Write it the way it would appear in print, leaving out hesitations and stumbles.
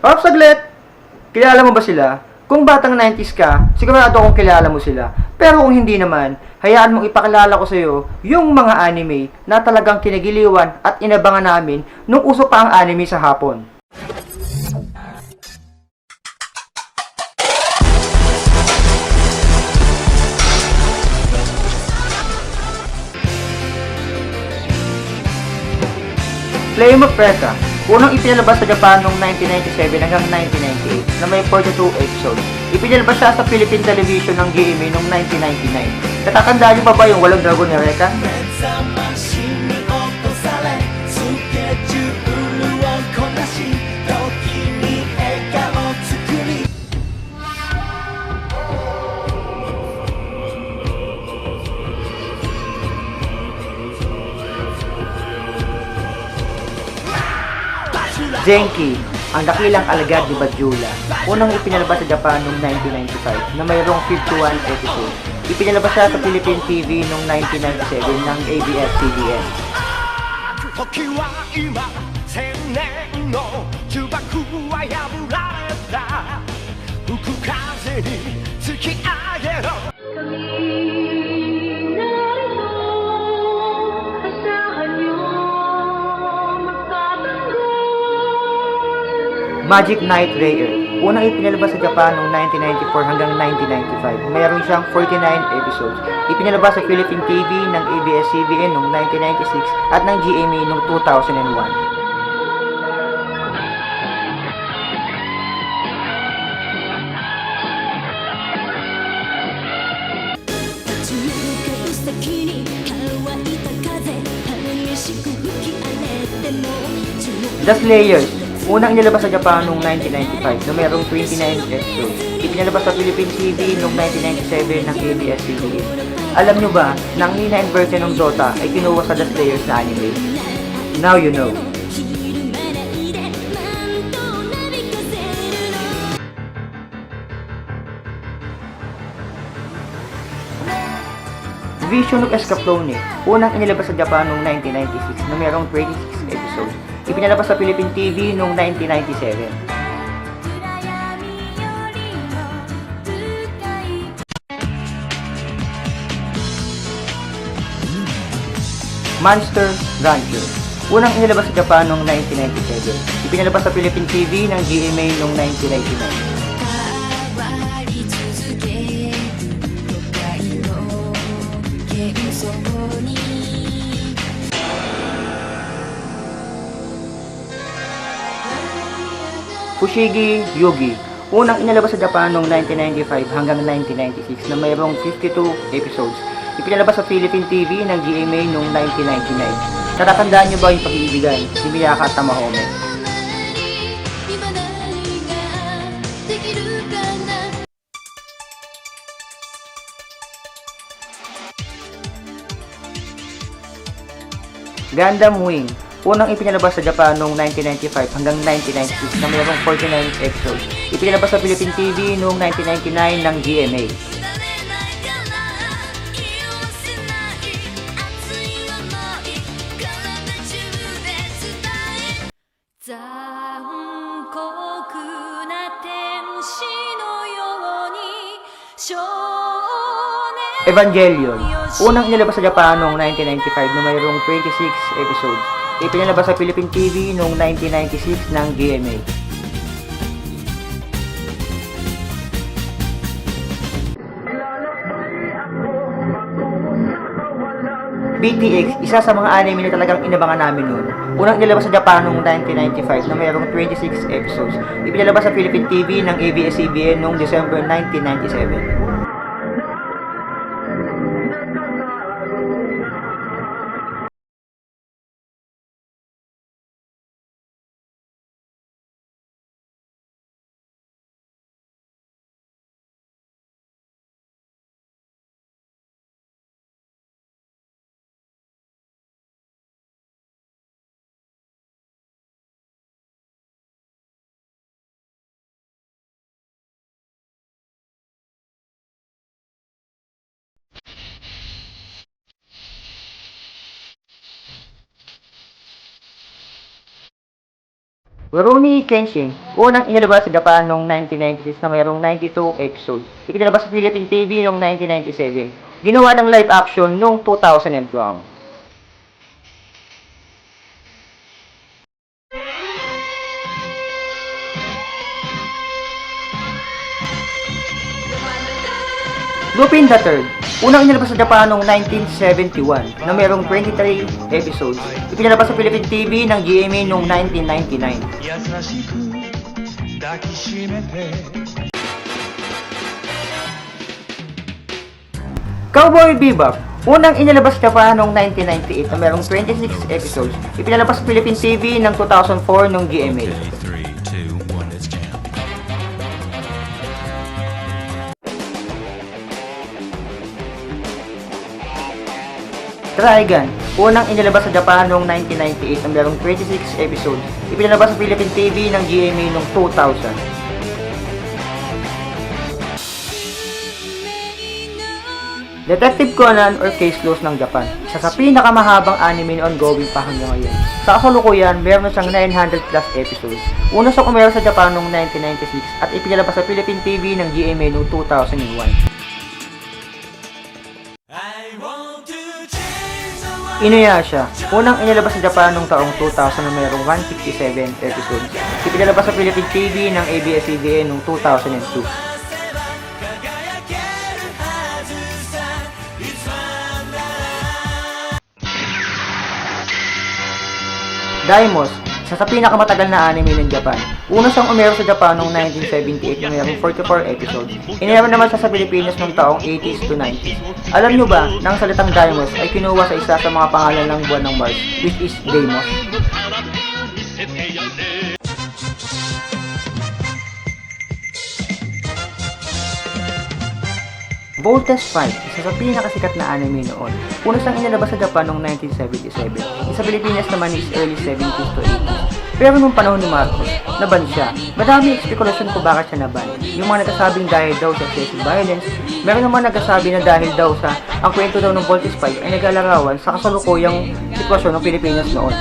Off, saglit! Kilala mo ba sila? Kung batang 90s ka, sigurado akong kilala mo sila. Pero kung hindi naman, hayaan mong ipakilala ko sa iyo yung mga anime na talagang kinagiliwan at inabangan namin nung uso pa ang anime sa hapon. Flame of Recca, unang ipinalabas sa Japan noong 1997 hanggang 1998 na may 42 episodes. Ipinalabas siya sa Philippine Television ng GMA noong 1999. Natatandaan niyo pa ba yung Walang Dragon ni Recca? Genki, ang dakilang alagad ni Bajula. Unang ipinalabas sa Japan noong 1995 na mayroong 51 episodes. Ipinalabas siya sa Philippine TV noong 1997 ng ABS-CBN. Magic Knight Rayer. Unang ipinalabas sa Japan noong 1994 hanggang 1995. Mayroon siyang 49 episodes. Ipinalabas sa Philippine TV ng ABS-CBN noong 1996 at ng GMA noong 2001. The Slayers. Unang inilabas sa Japan noong 1995 na mayroong 29 episodes. Ipinalabas sa Philippine TV noong 1997 ng ABS-CBN. Alam nyo ba na ang Nina version ng Dota ay kinuha sa The Slayers na anime? Now you know. Vision of Escaflowne. Unang inilabas sa Japan noong 1996 na mayroong 26 episodes. Ipinalabas sa Philippine TV noong 1997. Monster Rancher. Unang inilabas sa Japan noong 1997. Ipinalabas sa Philippine TV ng GMA noong 1999. Fushigi Yugi. Unang inilabas sa Japan noong 1995 hanggang 1996 na mayroong 52 episodes. Ipinalabas sa Philippine TV ng GMA noong 1999. Natatandaan niyo ba yung pag-iibigan si Miyaka at Tamahome? Gundam Wing. Unang ipinalabas sa Japan noong 1995 hanggang 1996 na mayroong 49 episodes. Ipinalabas sa Philippine TV noong 1999 ng GMA. Evangelion. Unang inilabas sa Japan noong 1995 na mayroong 26 episodes. Ipinalabas sa Philippine TV noong 1996 ng GMA. BTX, isa sa mga anime na talagang inabangan namin noon. Unang inilabas sa Japan noong 1995 na mayroong 26 episodes. Ipinalabas sa Philippine TV ng ABS-CBN noong December 1997. Rurouni Kenshin, unang inilabas sa Japan noong 1996 na mayroong 92 episodes. Ikinalabas sa Philippine TV noong 1997. Ginawa ng live action noong 2012. Lupin the Third, unang inilabas sa Japan noong 1971 na mayroong 23 episodes. Ipinalabas sa Philippine TV ng GMA noong 1999. 優しく抱きしめて Cowboy Bebop, unang inilabas sa Japan noong 1998 na mayroong 26 episodes. Ipinalabas sa Philippine TV ng 2004 ng GMA. 3, 2, 1, let's jam. Trigun, unang inilabas sa Japan noong 1998 na mayroong 26 episodes. Ipinalabas sa Philippine TV ng GMA noong 2000. Detective Conan or Case Closed ng Japan, isa sa pinakamahabang anime na ongoing pa hanggang ngayon. Sa kasalukuyan, meron na siyang 900 plus episodes. Una siyang umero sa Japan noong 1996 at ipinalabas sa Philippine TV ng GMA noong 2001. Inuyasha, unang inilabas sa Japan noong taong 2000 na mayroong 167 episodes. Ipinalabas sa Philippine TV ng ABS-CBN noong 2002. Daimos, isa sa pinakamatagal na anime ng Japan. Una siyang umero sa Japan noong 1978 na mayroong 44 episodes. Inero naman siya sa Pilipinas noong taong 80s to 90s. Alam nyo ba na ang salitang Daimos ay kinuha sa isa sa mga pangalan ng buwan ng Mars, which is Deimos? Voltes 5, isa sa pinakasikat na anime noon. Una siyang inilabas sa Japan noong 1977. Sa Pilipinas naman is early 70s to 80s. Pero nung panahon ni Marcos, naban siya. Madami espekulasyon kung bakit siya naban. Yung mga nagsasabing dahil daw sa excessive violence, meron naman nagsasabi na dahil daw sa ang kwento daw ng Voltes 5 ay nag-alarawan sa kasalukuyang sitwasyon ng Pilipinas noon.